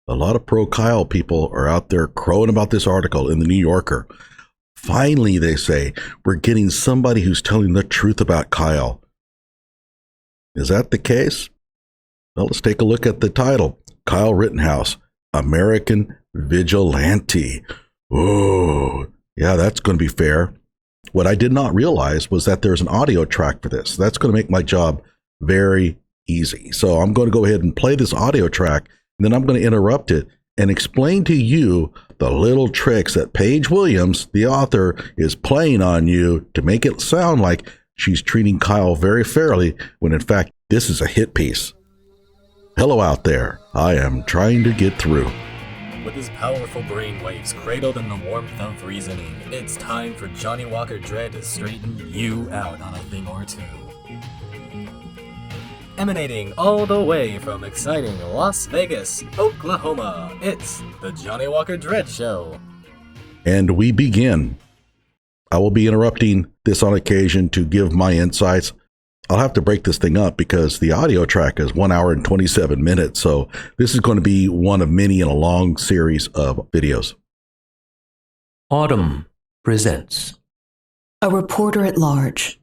A lot of pro-Kyle people are out there crowing about this article in the New Yorker. Finally, they say, we're getting somebody who's telling the truth about Kyle. Is that the case? Well, let's take a look at the title. Kyle Rittenhouse, American Vigilante. Oh, yeah, that's going to be fair. What I did not realize was that there's an audio track for this. That's going to make my job very easy. So I'm going to go ahead and play this audio track, and then I'm going to interrupt it and explain to you the little tricks that Paige Williams, the author, is playing on you to make it sound like she's treating Kyle very fairly, when in fact, this is a hit piece. Hello out there. I am trying to get through. With his powerful brainwaves cradled in the warmth of reasoning, it's time for Johnnie Walker Dread to straighten you out on a thing or two. Emanating all the way from exciting Las Vegas, Oklahoma, it's the Johnnie Walker Dread Show. And we begin. I will be interrupting this on occasion to give my insights. I'll have to break this thing up because the audio track is 1 hour and 27 minutes. So this is going to be one of many in a long series of videos. Autumn presents A Reporter at Large,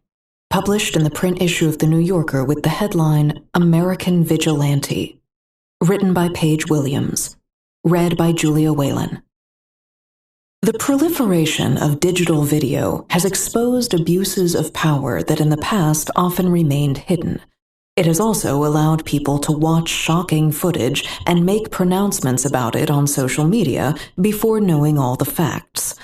published in the print issue of The New Yorker with the headline American Vigilante, written by Paige Williams, read by Julia Whalen. The proliferation of digital video has exposed abuses of power that in the past often remained hidden. It has also allowed people to watch shocking footage and make pronouncements about it on social media before knowing all the facts.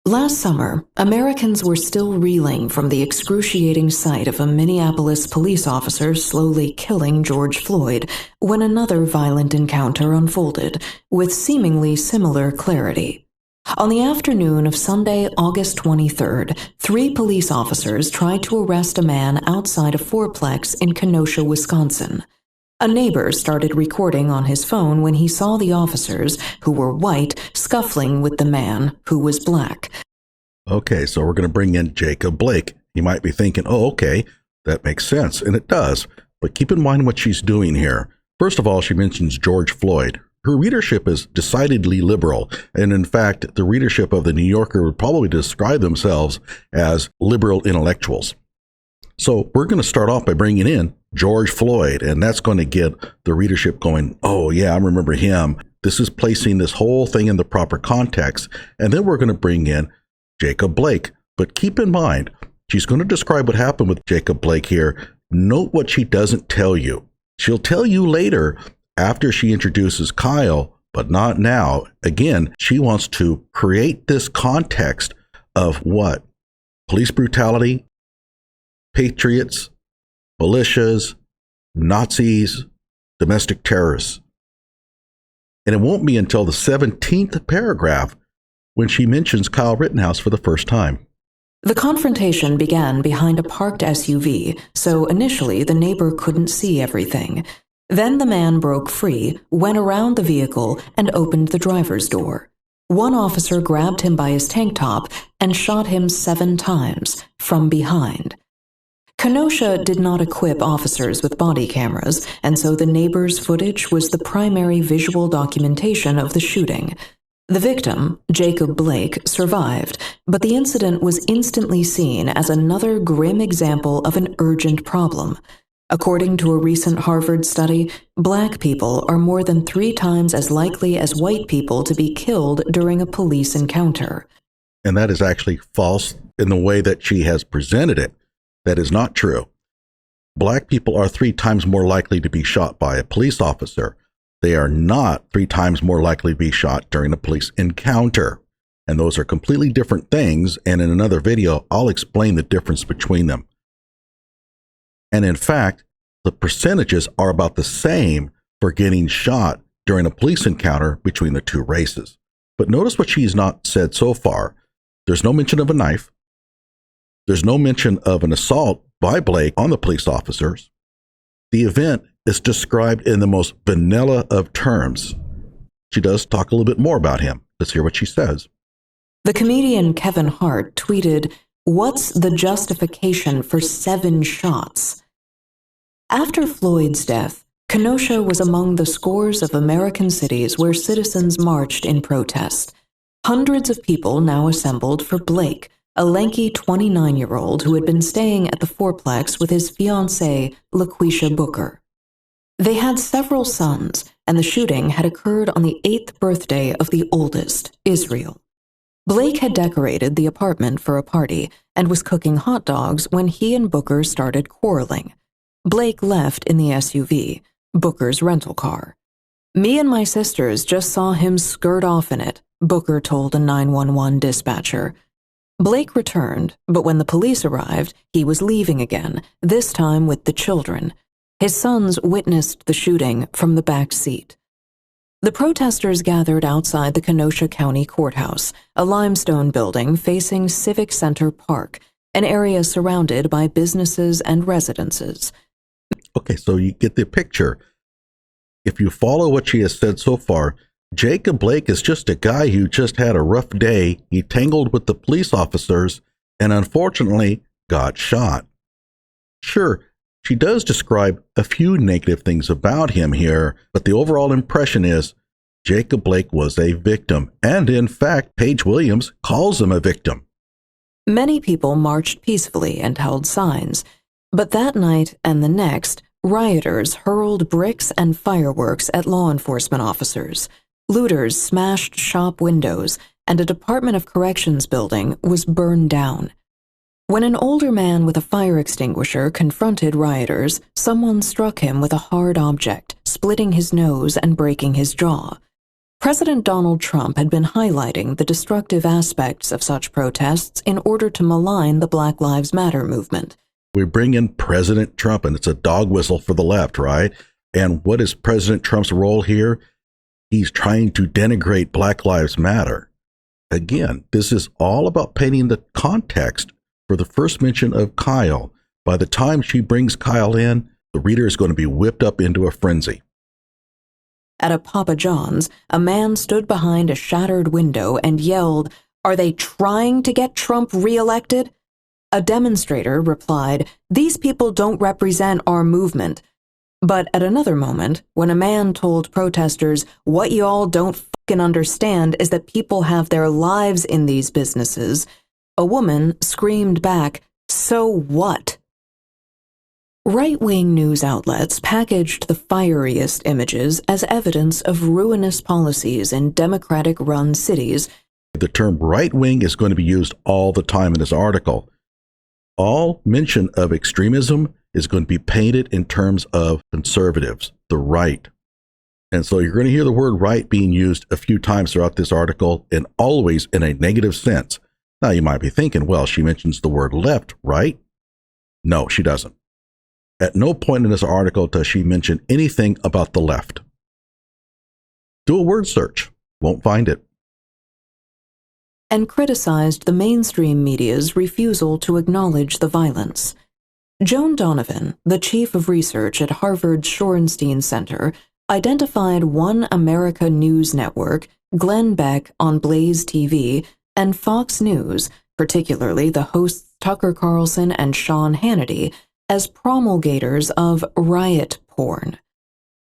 Last summer, Americans were still reeling from the excruciating sight of a Minneapolis police officer slowly killing George Floyd when another violent encounter unfolded, with seemingly similar clarity. On the afternoon of Sunday, August 23rd, 3 police officers tried to arrest a man outside a fourplex in Kenosha, Wisconsin. A neighbor started recording on his phone when he saw the officers, who were white, scuffling with the man, who was black. Okay, so we're going to bring in Jacob Blake. You might be thinking, oh, okay, that makes sense, and it does. But keep in mind what she's doing here. First of all, she mentions George Floyd. Her readership is decidedly liberal, and in fact, the readership of The New Yorker would probably describe themselves as liberal intellectuals. So we're going to start off by bringing in George Floyd, and that's going to get the readership going, oh yeah, I remember him. This is placing this whole thing in the proper context, and then we're going to bring in Jacob Blake. But keep in mind, she's going to describe what happened with Jacob Blake here. Note what she doesn't tell you. She'll tell you later after she introduces Kyle, but not now. Again, she wants to create this context of what? Police brutality, patriots, militias, Nazis, domestic terrorists. And it won't be until the 17th paragraph when she mentions Kyle Rittenhouse for the first time. The confrontation began behind a parked SUV, so initially the neighbor couldn't see everything. Then the man broke free, went around the vehicle, and opened the driver's door. One officer grabbed him by his tank top and shot him 7 times from behind. Kenosha did not equip officers with body cameras, and so the neighbor's footage was the primary visual documentation of the shooting. The victim, Jacob Blake, survived, but the incident was instantly seen as another grim example of an urgent problem. According to a recent Harvard study, Black people are more than 3 times as likely as white people to be killed during a police encounter. And that is actually false in the way that she has presented it. That is not true. Black people are 3 times more likely to be shot by a police officer. They are not 3 times more likely to be shot during a police encounter. And those are completely different things. And in another video, I'll explain the difference between them. And in fact, the percentages are about the same for getting shot during a police encounter between the 2 races. But notice what she's not said so far. There's no mention of a knife. There's no mention of an assault by Blake on the police officers. The event is described in the most vanilla of terms. She does talk a little bit more about him. Let's hear what she says. The comedian Kevin Hart tweeted, "What's the justification for 7 shots?" After Floyd's death, Kenosha was among the scores of American cities where citizens marched in protest. Hundreds of people now assembled for Blake, a lanky 29-year-old who had been staying at the fourplex with his fiancée, LaQuisha Booker. They had several sons, and the shooting had occurred on the 8th birthday of the oldest, Israel. Blake had decorated the apartment for a party and was cooking hot dogs when he and Booker started quarreling. Blake left in the SUV, Booker's rental car. "Me and my sisters just saw him skirt off in it," Booker told a 911 dispatcher. Blake returned, but when the police arrived, he was leaving again, this time with the children. His sons witnessed the shooting from the back seat. The protesters gathered outside the Kenosha County Courthouse, a limestone building facing Civic Center Park, an area surrounded by businesses and residences. Okay, so you get the picture. If you follow what she has said so far, Jacob Blake is just a guy who just had a rough day. He tangled with the police officers and unfortunately got shot. Sure, she does describe a few negative things about him here, but the overall impression is Jacob Blake was a victim, and in fact, Paige Williams calls him a victim. Many people marched peacefully and held signs, but that night and the next, rioters hurled bricks and fireworks at law enforcement officers. Looters smashed shop windows, and a Department of Corrections building was burned down. When an older man with a fire extinguisher confronted rioters, someone struck him with a hard object, splitting his nose and breaking his jaw. President Donald Trump had been highlighting the destructive aspects of such protests in order to malign the Black Lives Matter movement. We bring in President Trump, and it's a dog whistle for the left, right? And what is President Trump's role here? He's trying to denigrate Black Lives Matter. Again, this is all about painting the context for the first mention of Kyle. By the time she brings Kyle in, the reader is going to be whipped up into a frenzy. At a Papa John's, a man stood behind a shattered window and yelled, "Are they trying to get Trump reelected?" A demonstrator replied, "These people don't represent our movement." But at another moment, when a man told protesters, "What y'all don't fucking understand is that people have their lives in these businesses," a woman screamed back, "So what?" Right-wing news outlets packaged the fieriest images as evidence of ruinous policies in Democratic-run cities. The term right-wing is going to be used all the time in this article. All mention of extremism is going to be painted in terms of conservatives, the right. And so you're going to hear the word right being used a few times throughout this article, and always in a negative sense. Now you might be thinking, well, she mentions the word left, right? No, she doesn't. At no point in this article does she mention anything about the left. Do a word search. Won't find it. And criticized the mainstream media's refusal to acknowledge the violence. Joan Donovan, the chief of research at Harvard's Shorenstein Center, identified One America News Network, Glenn Beck on Blaze TV, and Fox News, particularly the hosts Tucker Carlson and Sean Hannity, as promulgators of riot porn.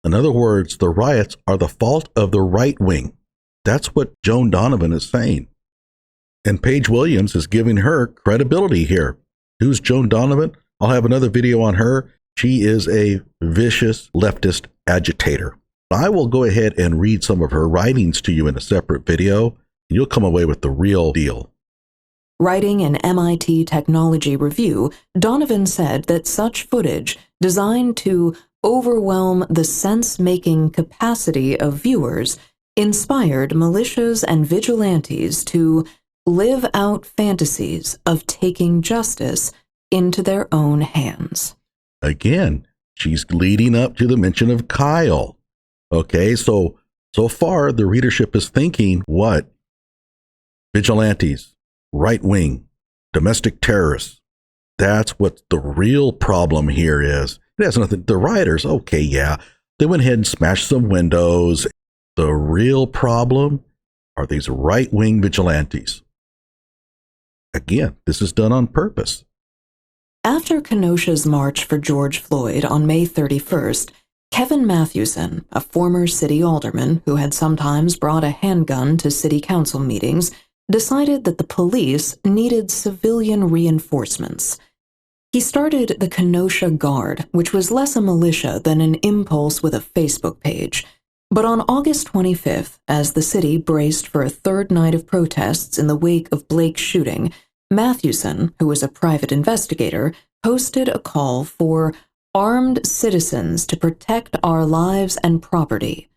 In other words, the riots are the fault of the right wing. That's what Joan Donovan is saying. And Paige Williams is giving her credibility here. Who's Joan Donovan? I'll have another video on her. She is a vicious leftist agitator. I will go ahead and read some of her writings to you in a separate video, and you'll come away with the real deal. Writing an MIT Technology Review, Donovan said that such footage, designed to overwhelm the sense-making capacity of viewers, inspired militias and vigilantes to live out fantasies of taking justice into their own hands. Again, she's leading up to the mention of Kyle. Okay, so far the readership is thinking what? Vigilantes, right wing, domestic terrorists. That's what the real problem here is. It has nothing. The rioters, okay, yeah, they went ahead and smashed some windows. The real problem are these right wing vigilantes. Again, this is done on purpose. After Kenosha's march for George Floyd on May 31st, Kevin Mathewson, a former city alderman who had sometimes brought a handgun to city council meetings, decided that the police needed civilian reinforcements. He started the Kenosha Guard, which was less a militia than an impulse with a Facebook page. But on August 25th, as the city braced for a third night of protests in the wake of Blake's shooting, Mathewson, who was a private investigator, posted a call for armed citizens to protect our lives and property.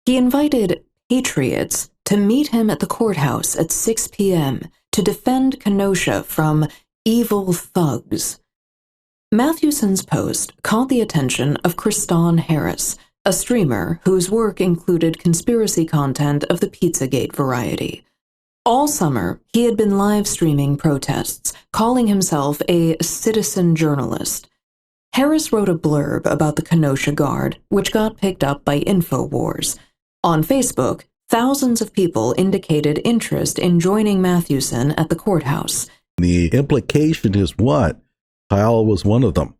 He invited patriots to meet him at the courthouse at 6 p.m. to defend Kenosha from evil thugs. Mathewson's post caught the attention of Kristan Harris, a streamer whose work included conspiracy content of the Pizzagate variety. All summer, he had been live streaming protests, calling himself a citizen journalist. Harris wrote a blurb about the Kenosha Guard, which got picked up by InfoWars. On Facebook, thousands of people indicated interest in joining Mathewson at the courthouse. The implication is what? Kyle was one of them.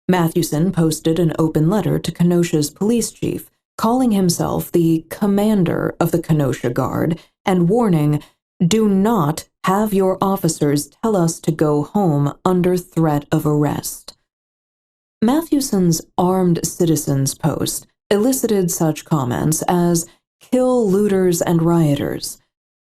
Mathewson posted an open letter to Kenosha's police chief, calling himself the commander of the Kenosha Guard and warning, "Do not have your officers tell us to go home under threat of arrest." Mathewson's armed citizens post elicited such comments as "kill looters and rioters."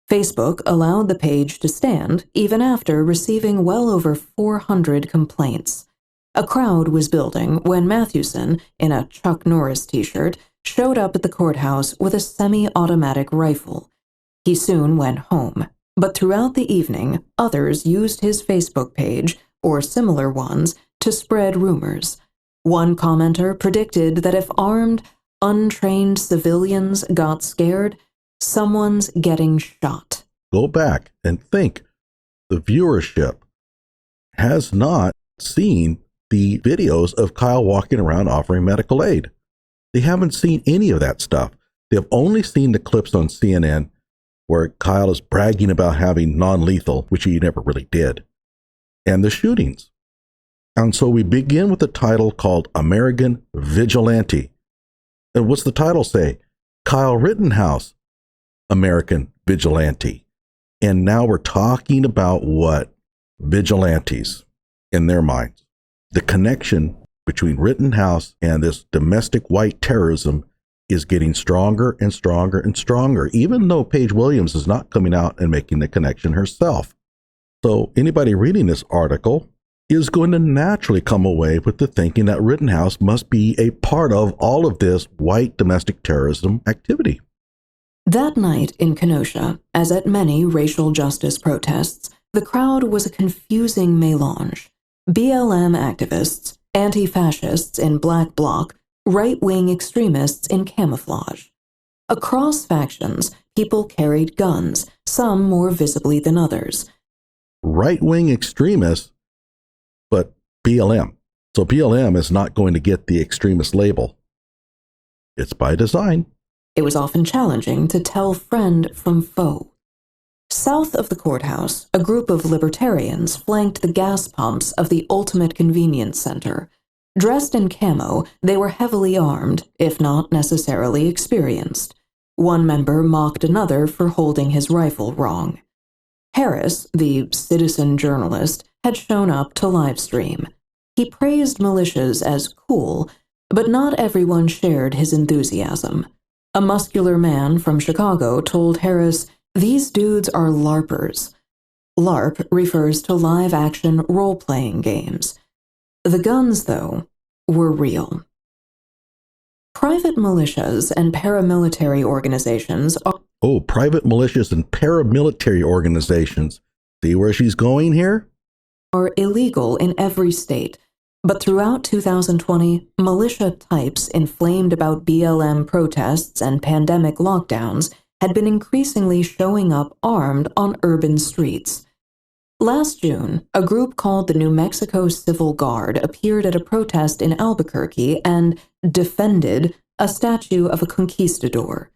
Facebook allowed the page to stand even after receiving well over 400 complaints. A crowd was building when Mathewson, in a Chuck Norris t-shirt, showed up at the courthouse with a semi-automatic rifle. He soon went home, but throughout the evening, others used his Facebook page, or similar ones, to spread rumors. One commenter predicted that if armed, untrained civilians got scared, someone's getting shot. Go back and think. The viewership has not seen the videos of Kyle walking around offering medical aid. They haven't seen any of that stuff. They've only seen the clips on CNN where Kyle is bragging about having non-lethal, which he never really did, and the shootings. And so we begin with a title called American Vigilante. And what's the title say? Kyle Rittenhouse, American Vigilante. And now we're talking about what? Vigilantes in their minds. The connection between Rittenhouse and this domestic white terrorism is getting stronger and stronger and stronger, even though Paige Williams is not coming out and making the connection herself. So anybody reading this article is going to naturally come away with the thinking that Rittenhouse must be a part of all of this white domestic terrorism activity. That night in Kenosha, as at many racial justice protests, the crowd was a confusing melange. BLM activists, anti-fascists in black bloc, right-wing extremists in camouflage. Across factions, people carried guns, some more visibly than others. Right-wing extremists, but BLM. So BLM is not going to get the extremist label. It's by design. It was often challenging to tell friend from foe. South of the courthouse, a group of libertarians flanked the gas pumps of the Ultimate Convenience Center. Dressed in camo, they were heavily armed, if not necessarily experienced. One member mocked another for holding his rifle wrong. Harris, the citizen journalist, had shown up to livestream. He praised militias as cool, but not everyone shared his enthusiasm. A muscular man from Chicago told Harris, "These dudes are LARPers." LARP refers to live-action role-playing games. The guns, though, were real. Private militias and paramilitary organizations are... Oh, private militias and paramilitary organizations. See where she's going here? ...are illegal in every state. But throughout 2020, militia types inflamed about BLM protests and pandemic lockdowns had been increasingly showing up armed on urban streets. Last June, a group called the New Mexico Civil Guard appeared at a protest in Albuquerque and defended a statue of a conquistador.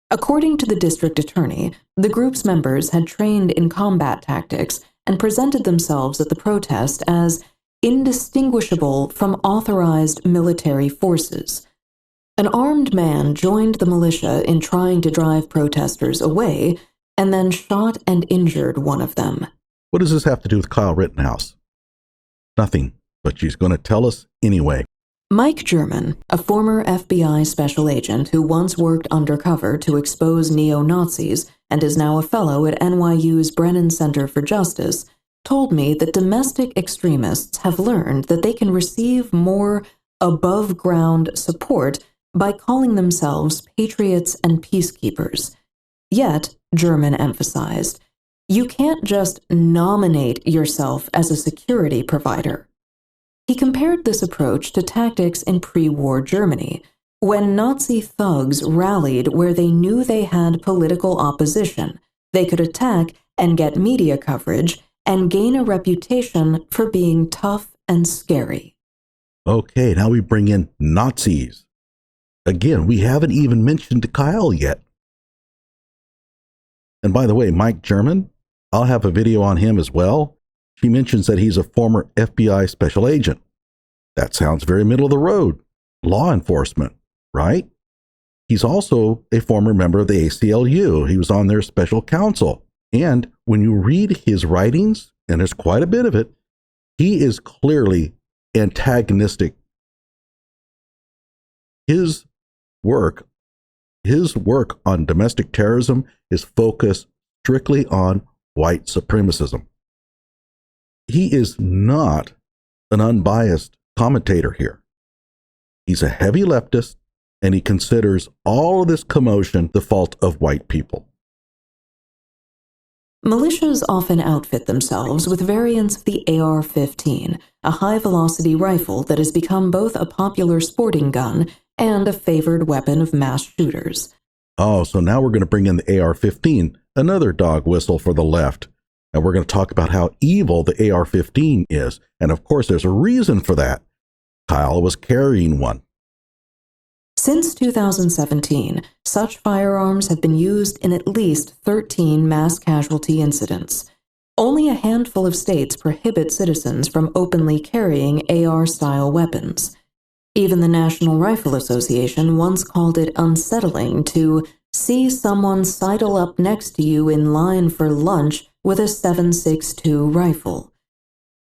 According to the district attorney, the group's members had trained in combat tactics and presented themselves at the protest as indistinguishable from authorized military forces. An armed man joined the militia in trying to drive protesters away and then shot and injured one of them. What does this have to do with Kyle Rittenhouse? Nothing, but she's going to tell us anyway. Mike German, a former FBI special agent who once worked undercover to expose neo-Nazis and is now a fellow at NYU's Brennan Center for Justice, told me that domestic extremists have learned that they can receive more above-ground support by calling themselves patriots and peacekeepers. Yet, German emphasized, you can't just nominate yourself as a security provider. He compared this approach to tactics in pre-war Germany, when Nazi thugs rallied where they knew they had political opposition. They could attack and get media coverage and gain a reputation for being tough and scary. Okay, now we bring in Nazis. Again, we haven't even mentioned Kyle yet. And by the way, Mike German, I'll have a video on him as well. She mentions that he's a former FBI special agent. That sounds very middle of the road. Law enforcement, right? He's also a former member of the ACLU. He was on their special counsel. And when you read his writings, and there's quite a bit of it, he is clearly antagonistic. His work on domestic terrorism is focused strictly on white supremacism. He is not an unbiased commentator here. He's a heavy leftist, and he considers all of this commotion the fault of white people. Militias often outfit themselves with variants of the AR-15, a high-velocity rifle that has become both a popular sporting gun and a favored weapon of mass shooters. Oh, so now we're going to bring in the AR-15, another dog whistle for the left. And we're going to talk about how evil the AR-15 is. And of course, there's a reason for that. Kyle was carrying one. Since 2017, such firearms have been used in at least 13 mass casualty incidents. Only a handful of states prohibit citizens from openly carrying AR-style weapons. Even the National Rifle Association once called it unsettling to see someone sidle up next to you in line for lunch with a .7.62 rifle.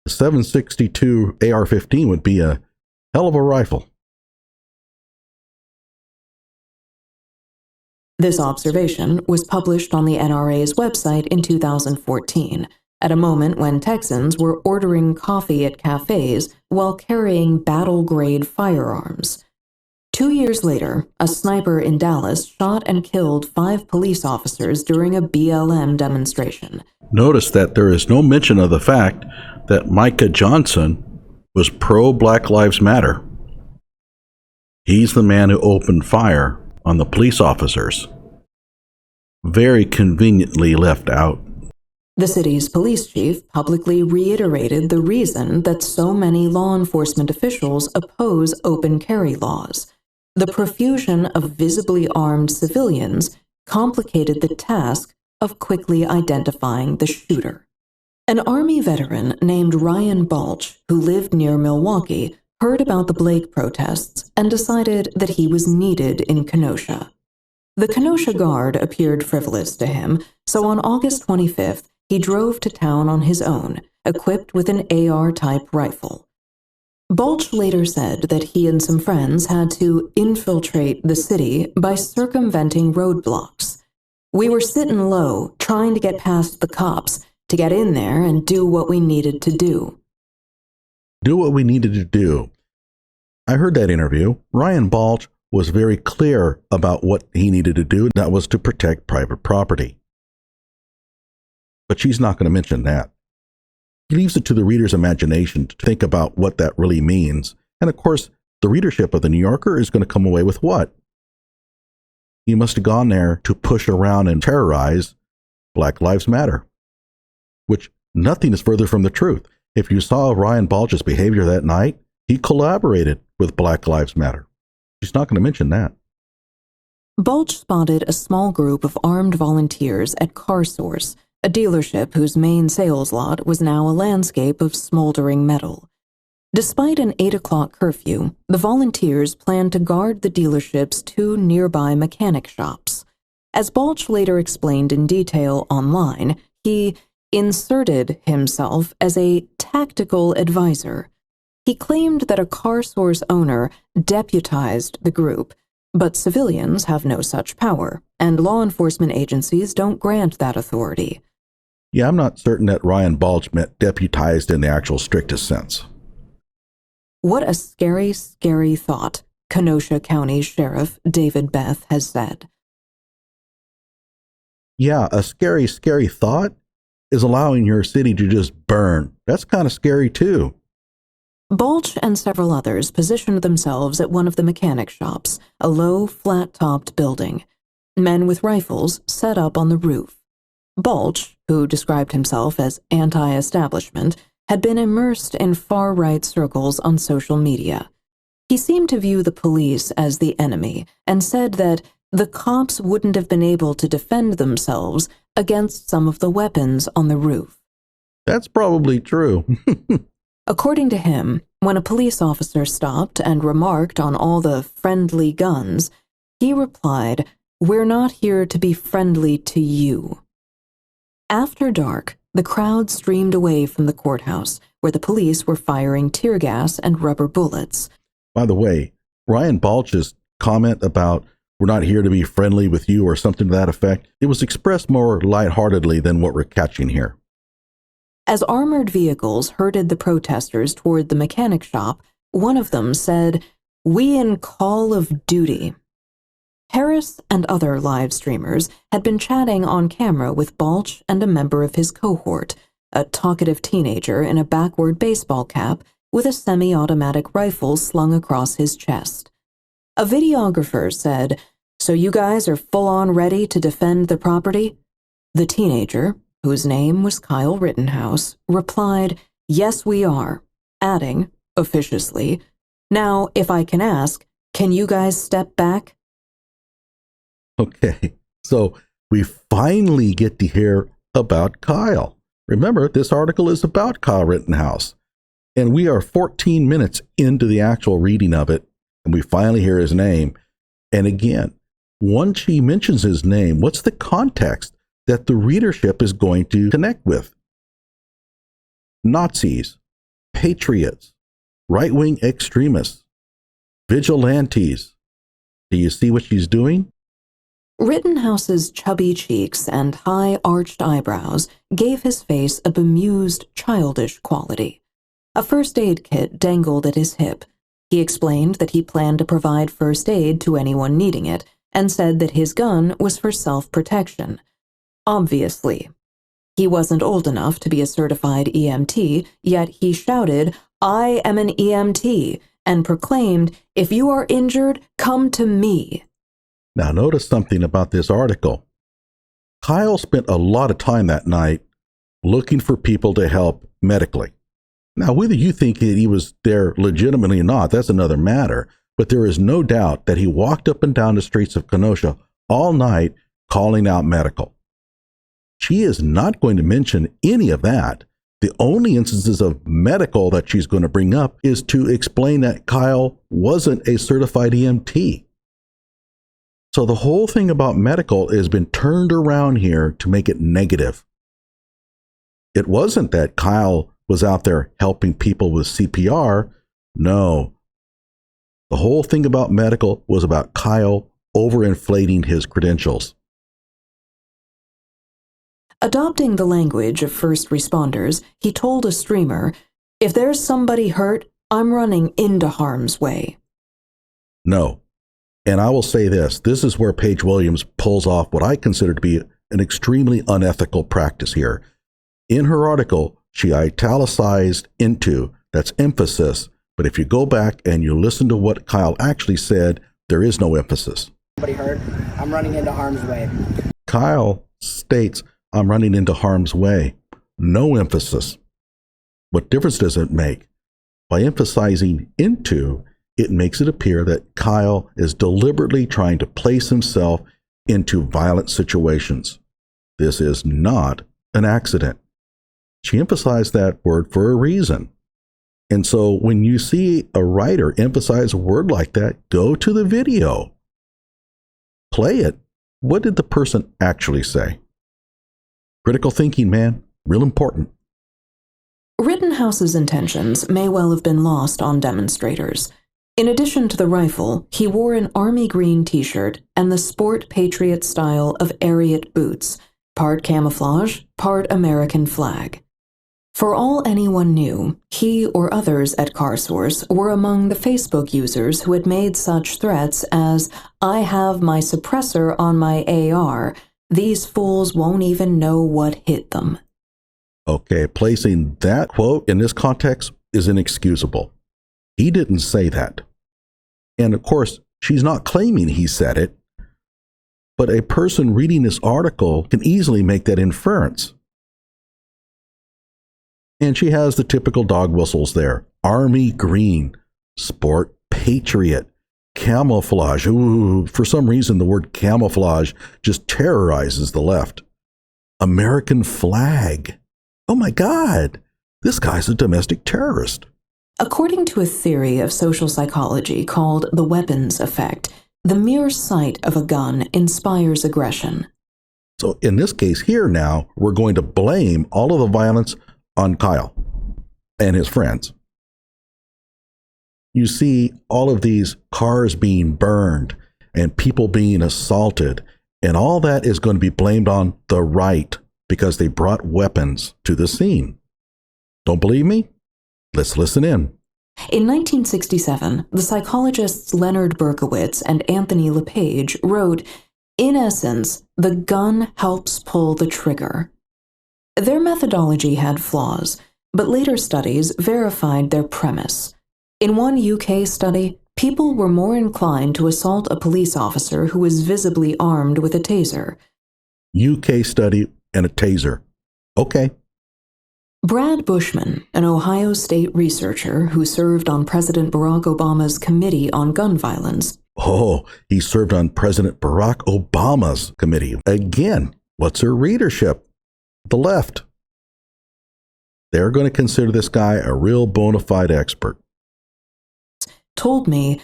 The .7.62 AR-15 would be a hell of a rifle. This observation was published on the NRA's website in 2014, at a moment when Texans were ordering coffee at cafes while carrying battle-grade firearms. 2 years later, a sniper in Dallas shot and killed 5 police officers during a BLM demonstration. Notice that there is no mention of the fact that Micah Johnson was pro-Black Lives Matter. He's the man who opened fire on the police officers. Very conveniently left out. The city's police chief publicly reiterated the reason that so many law enforcement officials oppose open carry laws. The profusion of visibly armed civilians complicated the task of quickly identifying the shooter. An Army veteran named Ryan Balch, who lived near Milwaukee, heard about the Blake protests and decided that he was needed in Kenosha. The Kenosha Guard appeared frivolous to him, so on August 25th, he drove to town on his own, equipped with an AR-type rifle. Balch later said that he and some friends had to infiltrate the city by circumventing roadblocks. We were sitting low, trying to get past the cops, to get in there and do what we needed to do. Do what we needed to do. I heard that interview. Ryan Balch was very clear about what he needed to do. That was to protect private property. But she's not going to mention that. He leaves it to the reader's imagination to think about what that really means. And of course, the readership of the New Yorker is going to come away with what? He must have gone there to push around and terrorize Black Lives Matter, which nothing is further from the truth. If you saw Ryan Balch's behavior that night, he collaborated with Black Lives Matter. She's not going to mention that. Balch spotted a small group of armed volunteers at Car Source, a dealership whose main sales lot was now a landscape of smoldering metal. Despite an 8 o'clock curfew, the volunteers planned to guard the dealership's 2 nearby mechanic shops. As Balch later explained in detail online, he inserted himself as a tactical advisor. He claimed that a CarSource owner deputized the group, but civilians have no such power, and law enforcement agencies don't grant that authority. Yeah, I'm not certain that Ryan Balch meant deputized in the actual strictest sense. What a scary, scary thought, Kenosha County Sheriff David Beth has said. Yeah, a scary, scary thought is allowing your city to just burn. That's kind of scary too. Balch and several others positioned themselves at one of the mechanic shops, a low, flat-topped building. Men with rifles set up on the roof. Balch, who described himself as anti-establishment, had been immersed in far-right circles on social media. He seemed to view the police as the enemy and said that the cops wouldn't have been able to defend themselves against some of the weapons on the roof. That's probably true. According to him, when a police officer stopped and remarked on all the friendly guns, he replied, "We're not here to be friendly to you." After dark, the crowd streamed away from the courthouse, where the police were firing tear gas and rubber bullets. By the way, Ryan Balch's comment about "we're not here to be friendly with you" or something to that effect, it was expressed more lightheartedly than what we're catching here. As armored vehicles herded the protesters toward the mechanic shop, one of them said, "We in Call of Duty." Harris and other live streamers had been chatting on camera with Balch and a member of his cohort, a talkative teenager in a backward baseball cap with a semi-automatic rifle slung across his chest. A videographer said, "So you guys are full-on ready to defend the property?" The teenager, whose name was Kyle Rittenhouse, replied, "Yes, we are," adding, officiously, "Now, if I can ask, can you guys step back?" Okay, so we finally get to hear about Kyle. Remember, this article is about Kyle Rittenhouse, and we are 14 minutes into the actual reading of it, and we finally hear his name. And again, once he mentions his name, what's the context that the readership is going to connect with? Nazis, patriots, right-wing extremists, vigilantes. Do you see what she's doing? Rittenhouse's chubby cheeks and high arched eyebrows gave his face a bemused, childish quality. A first aid kit dangled at his hip. He explained that he planned to provide first aid to anyone needing it, and said that his gun was for self-protection. Obviously, he wasn't old enough to be a certified EMT, yet he shouted, "I am an EMT," and proclaimed, "If you are injured, come to me." Now, notice something about this article. Kyle spent a lot of time that night looking for people to help medically. Now, whether you think that he was there legitimately or not, that's another matter. But there is no doubt that he walked up and down the streets of Kenosha all night calling out medical. She is not going to mention any of that. The only instances of medical that she's going to bring up is to explain that Kyle wasn't a certified EMT. So the whole thing about medical has been turned around here to make it negative. It wasn't that Kyle was out there helping people with CPR. No. The whole thing about medical was about Kyle overinflating his credentials. Adopting the language of first responders, he told a streamer, "If there's somebody hurt, I'm running into harm's way." No. And I will say this is where Paige Williams pulls off what I consider to be an extremely unethical practice here. In her article, she italicized into, that's emphasis, but if you go back and you listen to what Kyle actually said, there is no emphasis. Somebody hurt, I'm running into harm's way. Kyle states, "I'm running into harm's way." No emphasis. What difference does it make? By emphasizing into, it makes it appear that Kyle is deliberately trying to place himself into violent situations. This is not an accident. She emphasized that word for a reason. And so when you see a writer emphasize a word like that, go to the video. Play it. What did the person actually say? Critical thinking, man. Real important. Rittenhouse's intentions may well have been lost on demonstrators. In addition to the rifle, he wore an army green t-shirt and the sport patriot style of Ariat boots, part camouflage, part American flag. For all anyone knew, he or others at CarSource were among the Facebook users who had made such threats as, "I have my suppressor on my AR. These fools won't even know what hit them." Okay, placing that quote in this context is inexcusable. He didn't say that. And of course, she's not claiming he said it, but a person reading this article can easily make that inference. And she has the typical dog whistles there. Army green, sport patriot, camouflage. Ooh, for some reason, the word camouflage just terrorizes the left. American flag. Oh my God, this guy's a domestic terrorist. According to a theory of social psychology called the weapons effect, the mere sight of a gun inspires aggression. So in this case here now, we're going to blame all of the violence on Kyle and his friends. You see all of these cars being burned and people being assaulted, and all that is going to be blamed on the right because they brought weapons to the scene. Don't believe me? Let's listen in. In 1967, the psychologists Leonard Berkowitz and Anthony LePage wrote, "In essence, the gun helps pull the trigger." Their methodology had flaws, but later studies verified their premise. In one UK study, people were more inclined to assault a police officer who was visibly armed with a taser. UK study and a taser. Okay. Brad Bushman, an Ohio State researcher who served on President Barack Obama's Committee on Gun Violence. Oh, he served on President Barack Obama's committee. Again, what's her readership? The left. They're going to consider this guy a real bona fide expert. Told me,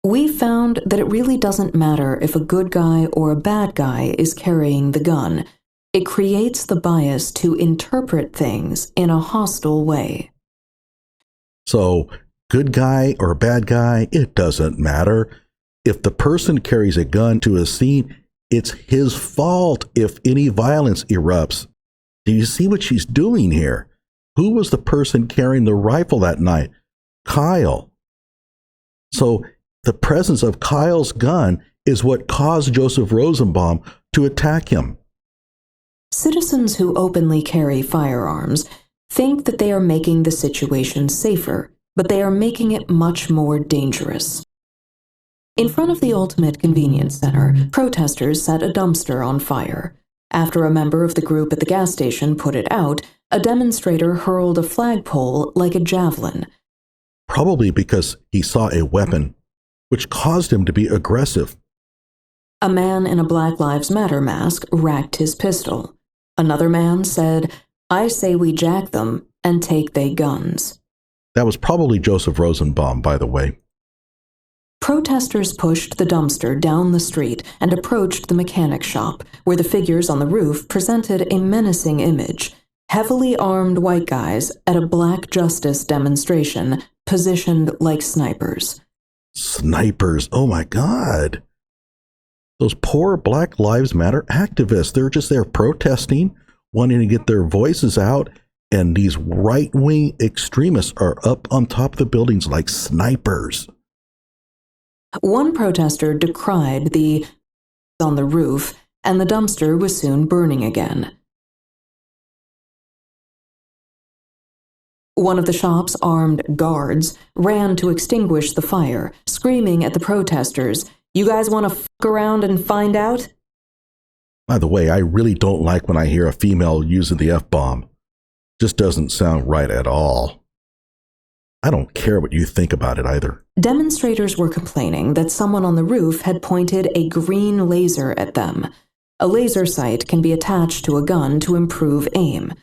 "We found that it really doesn't matter if a good guy or a bad guy is carrying the gun. It creates the bias to interpret things in a hostile way." So, good guy or bad guy, it doesn't matter. If the person carries a gun to a scene, it's his fault if any violence erupts. Do you see what she's doing here? Who was the person carrying the rifle that night? Kyle. So the presence of Kyle's gun is what caused Joseph Rosenbaum to attack him. Citizens who openly carry firearms think that they are making the situation safer, but they are making it much more dangerous. In front of the Ultimate Convenience Center, protesters set a dumpster on fire. After a member of the group at the gas station put it out, a demonstrator hurled a flagpole like a javelin. Probably because he saw a weapon, which caused him to be aggressive. A man in a Black Lives Matter mask racked his pistol. Another man said, "I say we jack them and take they guns." That was probably Joseph Rosenbaum, by the way. Protesters pushed the dumpster down the street and approached the mechanic shop, where the figures on the roof presented a menacing image. Heavily armed white guys at a Black Justice demonstration, positioned like snipers. Snipers, oh my God. Those poor Black Lives Matter activists, they're just there protesting, wanting to get their voices out, and these right-wing extremists are up on top of the buildings like snipers. One protester decried the on the roof, and the dumpster was soon burning again. One of the shop's armed guards ran to extinguish the fire, screaming at the protesters, "You guys want to fuck around and find out?" By the way, I really don't like when I hear a female using the F-bomb. Just doesn't sound right at all. I don't care what you think about it either. Demonstrators were complaining that someone on the roof had pointed a green laser at them. A laser sight can be attached to a gun to improve aim.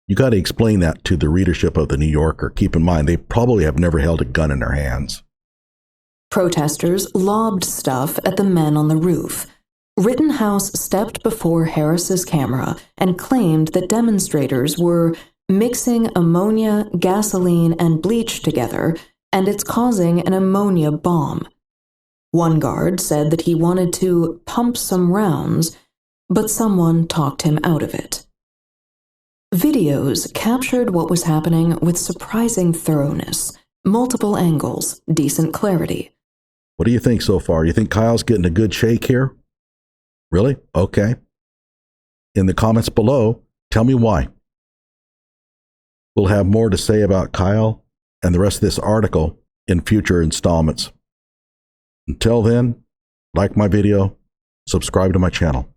You got to explain that to the readership of the New Yorker. Keep in mind, they probably have never held a gun in their hands. Protesters lobbed stuff at the men on the roof. Rittenhouse stepped before Harris's camera and claimed that demonstrators were mixing ammonia, gasoline, and bleach together, and it's causing an ammonia bomb. One guard said that he wanted to pump some rounds, but someone talked him out of it. Videos captured what was happening with surprising thoroughness, multiple angles, decent clarity. What do you think so far? You think Kyle's getting a good shake here? Really? Okay. In the comments below, tell me why. We'll have more to say about Kyle and the rest of this article in future installments. Until then, like my video, subscribe to my channel.